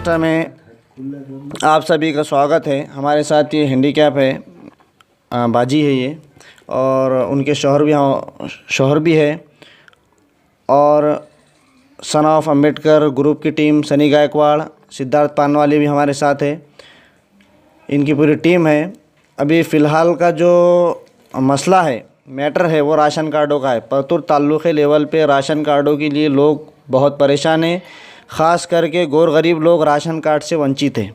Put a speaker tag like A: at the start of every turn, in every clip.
A: महाराष्ट्र में आप सभी का स्वागत है। हमारे साथ ये हैंडीकैप है, बाजी है ये, और उनके शौहर भी है, और सन ऑफ अम्बेडकर ग्रुप की टीम सनी गायकवाड़, सिद्धार्थ पानवाली भी हमारे साथ है। इनकी पूरी टीम है। अभी फ़िलहाल का जो मसला है, मैटर है, वो राशन कार्डों का है। परतूर ताल्लुक़े लेवल पे राशन कार्डों के लिए लोग बहुत परेशान हैं। ख़ास करके गौर गरीब लोग राशन कार्ड से वंचित हैं।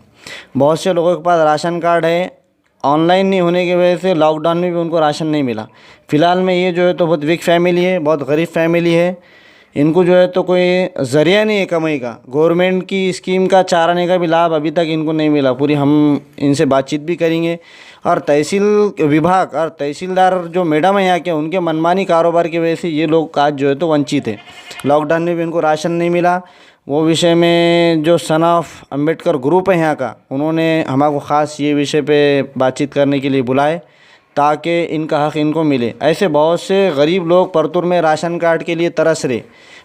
A: बहुत से लोगों के पास राशन कार्ड है, ऑनलाइन नहीं होने की वजह से लॉकडाउन में भी उनको राशन नहीं मिला। फ़िलहाल में ये जो है तो बहुत वीक फैमिली है, बहुत गरीब फैमिली है। इनको जो है तो कोई ज़रिया नहीं है कमाई का। गवर्नमेंट की स्कीम का 4 आने का भी लाभ अभी तक इनको नहीं मिला। पूरी हम इनसे बातचीत भी करेंगे। और तहसील विभाग और तहसीलदार जो मैडम है यहाँ के, उनके मनमानी कारोबार की वजह से ये लोग आज जो है तो वंचित है। लॉकडाउन में भी इनको राशन नहीं मिला। वो विषय में जो सन ऑफ अम्बेडकर ग्रुप है यहाँ का, उन्होंने हमारे ख़ास ये विषय पे बातचीत करने के लिए बुलाए ताकि इनका हक़ इनको मिले। ऐसे बहुत से गरीब लोग परतूर में राशन कार्ड के लिए तरस रहे,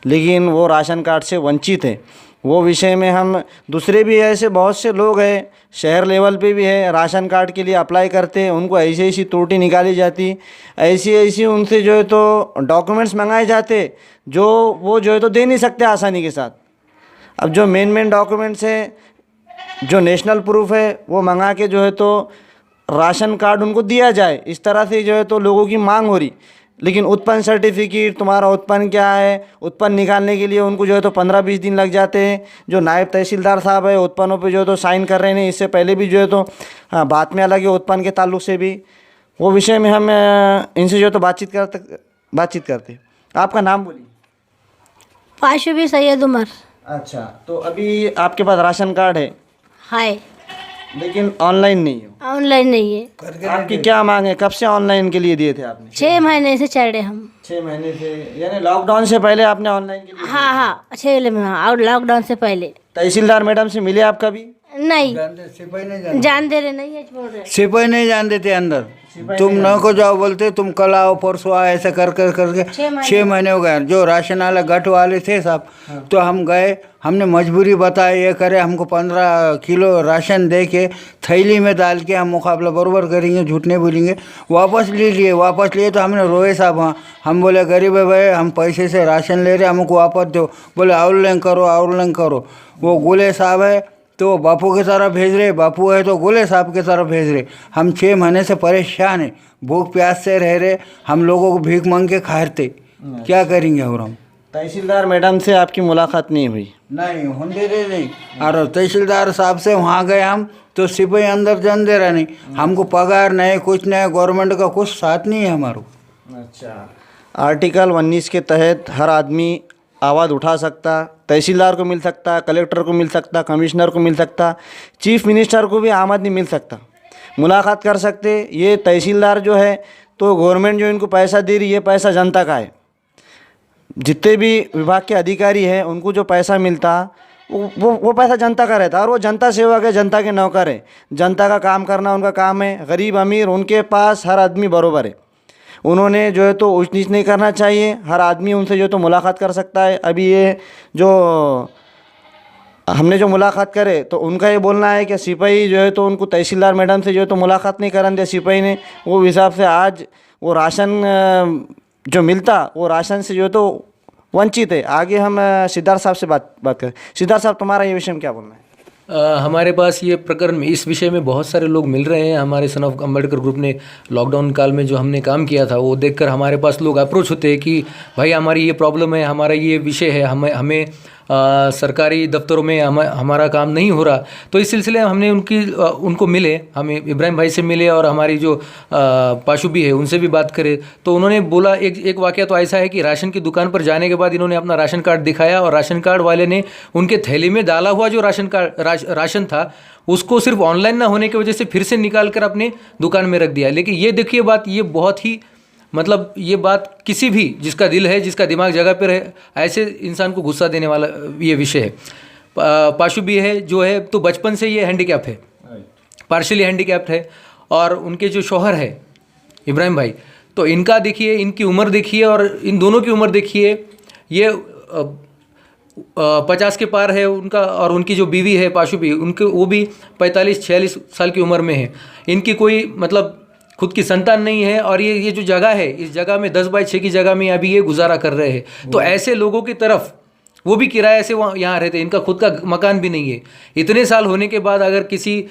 A: लेकिन वो राशन कार्ड से वंचित हैं। वो विषय में हम दूसरे भी ऐसे बहुत से लोग हैं, शहर लेवल पे भी है, राशन कार्ड के लिए अप्लाई करते हैं, उनको ऐसी ऐसी त्रुटि निकाली जाती, ऐसी उनसे जो है तो डॉक्यूमेंट्स मंगाए जाते जो वो जो है तो दे नहीं सकते आसानी के साथ। अब जो मेन डॉक्यूमेंट्स है, जो नेशनल प्रूफ है, वो मंगा के जो है तो राशन कार्ड उनको दिया जाए, इस तरह से जो है तो लोगों की मांग हो रही। लेकिन उत्पन्न सर्टिफिकेट, तुम्हारा उत्पन्न क्या है, उत्पन्न निकालने के लिए उनको जो है तो 15-20 दिन लग जाते हैं। जो नायब तहसीलदार साहब है, उत्पन्नों पे जो है तो साइन कर रहे हैं। इससे पहले भी जो है तो बात में अलग है, उत्पन्न के ताल्लुक से भी वो विषय में हम इनसे जो है तो बातचीत करते। आपका नाम बोलिए।
B: पाशुबी सैयद उमर।
A: अच्छा, तो अभी आपके पास राशन कार्ड है?
B: हाय,
A: लेकिन ऑनलाइन नहीं हो।
B: ऑनलाइन नहीं है।
A: आपकी क्या मांग है? कब से ऑनलाइन के लिए दिए थे आपने?
B: 6 महीने से चढ़ रहे हम।
A: 6 महीने से, यानी लॉकडाउन से पहले आपने ऑनलाइन के लिए?
B: हाँ, 6 महीने और लॉकडाउन से पहले।
A: तहसीलदार मैडम से मिले आप कभी?
B: नहीं, जान दे रहे नहीं है, बोल रहे
C: सिपाही नहीं जान देते अंदर। तुम न को जाओ बोलते, तुम कल आओ परसों आओ, ऐसे करके 6 महीने हो गए। जो राशन वाला गट वाले थे साहब, तो हम गए, हमने मजबूरी बताई, ये करे, हमको 15 किलो राशन दे के थैली में डाल के हम मुकाबला बराबर करेंगे, झूठ नहीं बोलेंगे। वापस लिए तो हमने रोए साहब। हाँ, हम बोले गरीब है भाई, हम पैसे से राशन ले रहे, हमको वापस दो। बोले ऑनलाइन करो। वो गोले साहब है तो बापू की तरफ भेज रहे, बापू है तो गोले साहब की तरफ भेज रहे। हम 6 महीने से परेशान हैं, भूख प्यास से रह रहे, हम लोगों को भीख मांग के खाते, क्या करेंगे। और हम
A: तहसीलदार मैडम से आपकी मुलाकात नहीं हुई?
C: नहीं होने दे नहीं। और तहसीलदार साहब से वहाँ गए हम तो सिपाही अंदर जान दे रहा नहीं। हमको पगार नहीं, कुछ नहीं, गवर्नमेंट का कुछ साथ नहीं है हमारा।
A: अच्छा, आर्टिकल 19 के तहत हर आदमी आवाज़ उठा सकता, तहसीलदार को मिल सकता, कलेक्टर को मिल सकता, कमिश्नर को मिल सकता, चीफ मिनिस्टर को भी आम आदमी मिल सकता, मुलाकात कर सकते। ये तहसीलदार जो है तो गवर्नमेंट जो इनको पैसा दे रही है, पैसा जनता का है। जितने भी विभाग के अधिकारी हैं, उनको जो पैसा मिलता वो पैसा जनता का रहता, और वो जनता सेवक है, जनता के नौकर है। जनता का काम करना उनका काम है। गरीब अमीर उनके पास हर आदमी बराबर है। उन्होंने जो है तो ऊंच नीच नहीं करना चाहिए। हर आदमी उनसे जो है तो मुलाकात कर सकता है। अभी ये जो हमने जो मुलाकात करे तो उनका ये बोलना है कि सिपाही जो है तो उनको तहसीलदार मैडम से जो है तो मुलाकात नहीं करन दिया सिपाही ने। वो हिसाब से आज वो राशन जो मिलता, वो राशन से जो है तो वंचित है। आगे हम सिद्धार्थ साहब से बात करें। सिद्धार्थ साहब, तुम्हारा ये विषय में क्या बोलना है?
D: हमारे पास ये प्रकरण में, इस विषय में बहुत सारे लोग मिल रहे हैं। हमारे सन ऑफ अम्बेडकर ग्रुप ने लॉकडाउन काल में जो हमने काम किया था, वो देखकर हमारे पास लोग अप्रोच होते हैं कि भाई हमारी ये प्रॉब्लम है, हमारा ये विषय है, हमें सरकारी दफ्तरों में हमारा काम नहीं हो रहा। तो इस सिलसिले में हमने उनको मिले, हमें इब्राहिम भाई से मिले और हमारी जो पाशुबी है उनसे भी बात करे। तो उन्होंने बोला, एक वाक़या तो ऐसा है कि राशन की दुकान पर जाने के बाद इन्होंने अपना राशन कार्ड दिखाया और राशन कार्ड वाले ने उनके थैली में डाला हुआ जो राशन था, उसको सिर्फ ऑनलाइन ना होने की वजह से फिर से निकाल कर अपने दुकान में रख दिया। लेकिन ये देखिए बात, ये बहुत ही मतलब ये बात किसी भी जिसका दिल है, जिसका दिमाग जगह पर है, ऐसे इंसान को गुस्सा देने वाला ये विषय है। पाशुबी है जो है तो बचपन से ये हैंडीकैप है, पार्शियली हैंडीकैप्ड है। और उनके जो शौहर है इब्राहिम भाई, तो इनका देखिए, इनकी उम्र देखिए और इन दोनों की उम्र देखिए। ये 50 के पार है उनका, और उनकी जो बीवी है पाशु भी, उनके वो भी 45-46 साल की उम्र में है। इनकी कोई मतलब खुद की संतान नहीं है, और ये जो जगह है, इस जगह में 10 बाई 6 की जगह में अभी ये गुजारा कर रहे हैं। तो ऐसे लोगों की तरफ, वो भी किराए से वहाँ यहाँ रहते हैं, इनका खुद का मकान भी नहीं है। इतने साल होने के बाद अगर किसी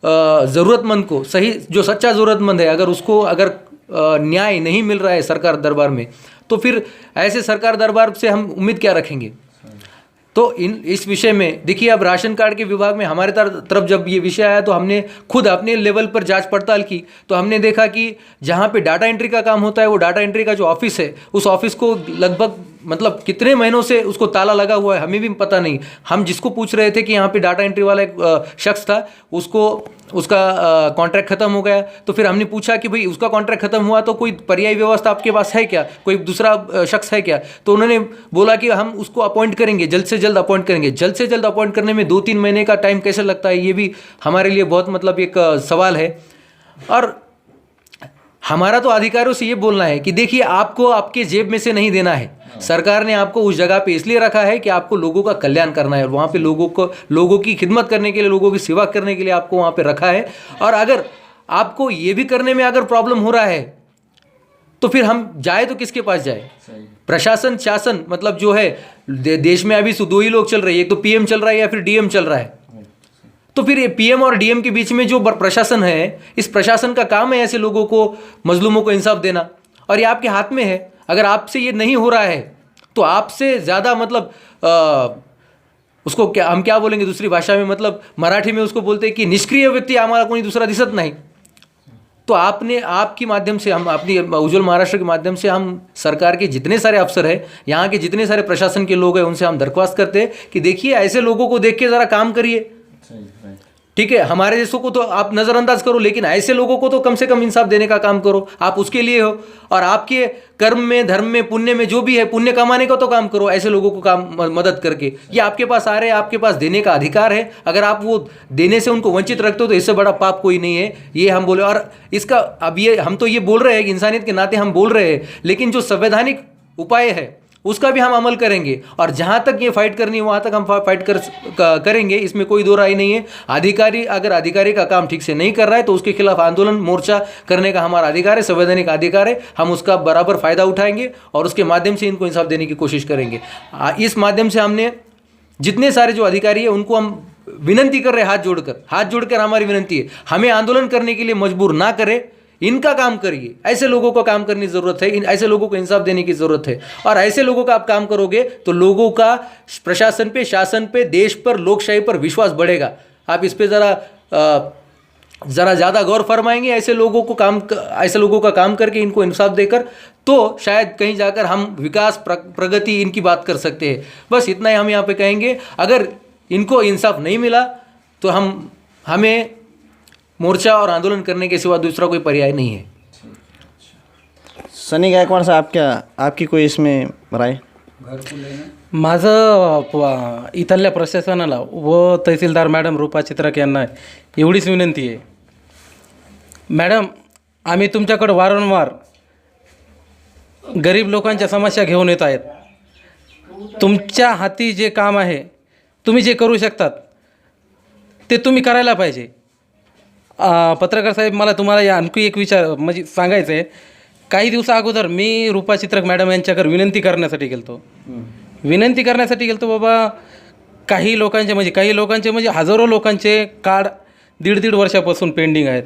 D: ज़रूरतमंद को, सही जो सच्चा ज़रूरतमंद है, अगर उसको अगर न्याय नहीं मिल रहा है सरकार दरबार में, तो फिर ऐसे सरकार दरबार से हम उम्मीद क्या रखेंगे। तो इस विषय में देखिए, अब राशन कार्ड के विभाग में हमारे तरफ जब ये विषय आया तो हमने खुद अपने लेवल पर जांच पड़ताल की, तो हमने देखा कि जहाँ पे डाटा एंट्री का काम होता है, वो डाटा एंट्री का जो ऑफिस है, उस ऑफिस को लगभग मतलब कितने महीनों से उसको ताला लगा हुआ है, हमें भी पता नहीं। हम जिसको पूछ रहे थे कि यहाँ पे डाटा एंट्री वाला एक शख्स था, उसका कॉन्ट्रैक्ट खत्म हो गया। तो फिर हमने पूछा कि भाई उसका कॉन्ट्रैक्ट खत्म हुआ तो कोई पर्यायी व्यवस्था आपके पास है क्या, कोई दूसरा शख्स है क्या। तो उन्होंने बोला कि हम उसको अपॉइंट करेंगे, जल्द से जल्द अपॉइंट करेंगे। जल्द से जल्द अपॉइंट करने में 2-3 महीने का टाइम कैसे लगता है, ये भी हमारे लिए बहुत मतलब एक सवाल है। और हमारा तो अधिकारियों से ये बोलना है कि देखिए, आपको आपके जेब में से नहीं देना है। सरकार ने आपको उस जगह पे इसलिए रखा है कि आपको लोगों का कल्याण करना है, और वहाँ पे लोगों की खिदमत करने के लिए, लोगों की सेवा करने के लिए आपको वहाँ पे रखा है। और अगर आपको ये भी करने में अगर प्रॉब्लम हो रहा है, तो फिर हम जाए तो किसके पास जाए। प्रशासन शासन मतलब जो है देश में अभी 2 ही लोग चल रहे हैं, एक तो पीएम चल रहा है या फिर डीएम चल रहा है। तो फिर ये पीएम और डीएम के बीच में जो प्रशासन है, इस प्रशासन का काम है ऐसे लोगों को, मजलूमों को इंसाफ देना, और ये आपके हाथ में है। अगर आपसे ये नहीं हो रहा है तो आपसे ज़्यादा मतलब उसको क्या हम क्या बोलेंगे दूसरी भाषा में, मतलब मराठी में उसको बोलते हैं कि निष्क्रिय व्यक्ति हमारा कोई दूसरा दिसत नहीं। तो आपके माध्यम से, हम अपनी उज्ज्वल महाराष्ट्र के माध्यम से, हम सरकार के जितने सारे अफसर हैं, यहाँ के जितने सारे प्रशासन के लोग हैं, उनसे हम दरख्वास्त करते हैं कि देखिए, ऐसे लोगों को देख के ज़रा काम करिए। ठीक है, हमारे जैसों को तो आप नज़रअंदाज करो, लेकिन ऐसे लोगों को तो कम से कम इंसाफ देने का काम करो। आप उसके लिए हो, और आपके कर्म में, धर्म में, पुण्य में जो भी है, पुण्य कमाने का तो काम करो ऐसे लोगों को काम मदद करके। ये आपके पास आ रहे हैं, आपके पास देने का अधिकार है। अगर आप वो देने से उनको वंचित रखते हो तो इससे बड़ा पाप कोई नहीं है, ये हम बोले। और इसका अब ये हम तो ये बोल रहे हैं कि इंसानियत के नाते हम बोल रहे हैं, लेकिन जो संवैधानिक उपाय है उसका भी हम अमल करेंगे। और जहाँ तक ये फाइट करनी है वहाँ तक हम फाइट करेंगे, इसमें कोई दो राय नहीं है। अगर अधिकारी का काम ठीक से नहीं कर रहा है तो उसके खिलाफ आंदोलन मोर्चा करने का हमारा अधिकार है, संवैधानिक अधिकार है। हम उसका बराबर फ़ायदा उठाएंगे और उसके माध्यम से इनको इंसाफ देने की कोशिश करेंगे। इस माध्यम से हमने जितने सारे जो अधिकारी है उनको हम विनंती कर रहे हैं, हाथ जोड़कर हमारी विनंती है, हमें आंदोलन करने के लिए मजबूर ना करें, इनका काम करिए। ऐसे लोगों को काम करने की ज़रूरत है, ऐसे लोगों को इंसाफ देने की ज़रूरत है। और ऐसे लोगों का आप काम करोगे तो लोगों का प्रशासन पे, शासन पे, देश पर, लोकशाही पर विश्वास बढ़ेगा। आप इस पे ज़रा ज़्यादा गौर फरमाएंगे, ऐसे लोगों का काम करके इनको इंसाफ देकर, तो शायद कहीं जाकर हम विकास, प्रगति इनकी बात कर सकते हैं। बस इतना ही हम यहाँ पे कहेंगे। अगर इनको इंसाफ नहीं मिला तो हमें मोर्चा और आंदोलन करने के सिवा दूसरा कोई पर्याय नहीं है।
A: सनी गायकवाड साहब, आपकी कोई इसमें राय?
E: माझं इथल्या प्रशासनाला व तहसीलदार मॅडम रूपा चित्रक यांना एवढीच विनंती आहे, मॅडम आम्ही तुमच्याकडे वारंवार गरीब लोकांच्या समस्या घेऊन येत आहेत. तुमच्या हाती जे काम आहे, तुम्ही जे करू शकतात ते तुम्ही करायला पाहिजे. पत्रकार साहेब, मला तुम्हाला आणखी एक म्हणजे सांगायचं आहे. काही दिवसा अगोदर मी रूपा चित्रक मॅडम यांच्याकडे विनंती करण्यासाठी गेलतो. बाबा काही लोकांचे म्हणजे हजारो लोकांचे कार्ड 1.5 वर्षापासून पेंडिंग आहेत.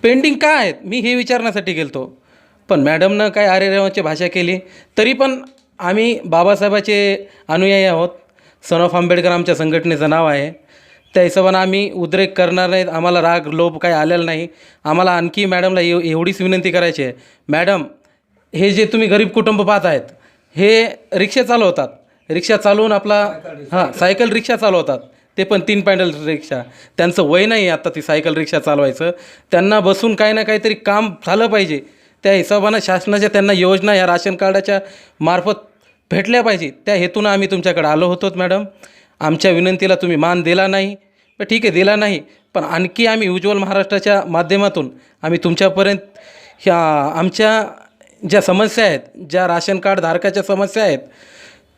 E: पेंडिंग का आहेत मी हे विचारण्यासाठी गेलतो, पण मॅडमनं काय आरेरावाची भाषा केली. तरी पण आम्ही बाबासाहेबाचे अनुयायी आहोत. सन ऑफ आंबेडकर आमच्या संघटनेचं नाव आहे. त्या हिशोबानं आम्ही उद्रेक करणार नाहीत. आम्हाला राग लोभ काही आलेला नाही. आम्हाला आणखी मॅडमला एवढीच विनंती करायची आहे, मॅडम हे जे तुम्ही गरीब कुटुंब पाहत आहेत, हे रिक्षा चालवतात, रिक्षा चालवून सायकल रिक्षा चालवतात, ते पण 3 पॅडल रिक्षा. त्यांचं वय नाही आता ती सायकल रिक्षा चालवायचं. त्यांना बसून काही ना काहीतरी काम झालं पाहिजे. त्या हिशोबानं शासनाच्या त्यांना योजना या राशन कार्डाच्या मार्फत भेटल्या पाहिजे. त्या हेतूनं आम्ही तुमच्याकडे आलो होतो. मॅडम, आमच्या विनंतीला तुम्ही मान दिला नाही, पण ठीक आहे, दिला नाही, पण आणखी आम्ही उज्ज्वल महाराष्ट्राच्या माध्यमातून आम्ही तुमच्यापर्यंत ह्या आमच्या ज्या समस्या आहेत, ज्या राशन कार्ड धारकाच्या समस्या आहेत,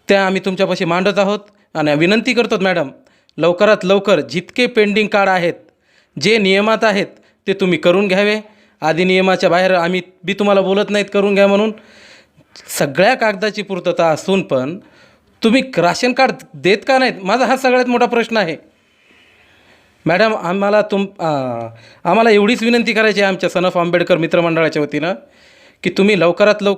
E: त्या आम्ही तुमच्यापाशी मांडत आहोत आणि विनंती करतो मॅडम, लवकरात लवकर जितके पेंडिंग कार्ड आहेत, जे नियमात आहेत ते तुम्ही करून घ्यावे. अधिनियमाच्या बाहेर आम्ही बी तुम्हाला बोलत नाहीत करून घ्या म्हणून. सगळ्या कागदाची पूर्तता असून पण तुम्ही राशन कार्ड देत का नाहीत, माझा हा सगळ्यात मोठा प्रश्न आहे. मॅडम, आम्हाला एवढीच विनंती करायची आहे आमच्या सन ऑफ आंबेडकर मित्रमंडळाच्या वतीनं की तुम्ही लवकरात लवकर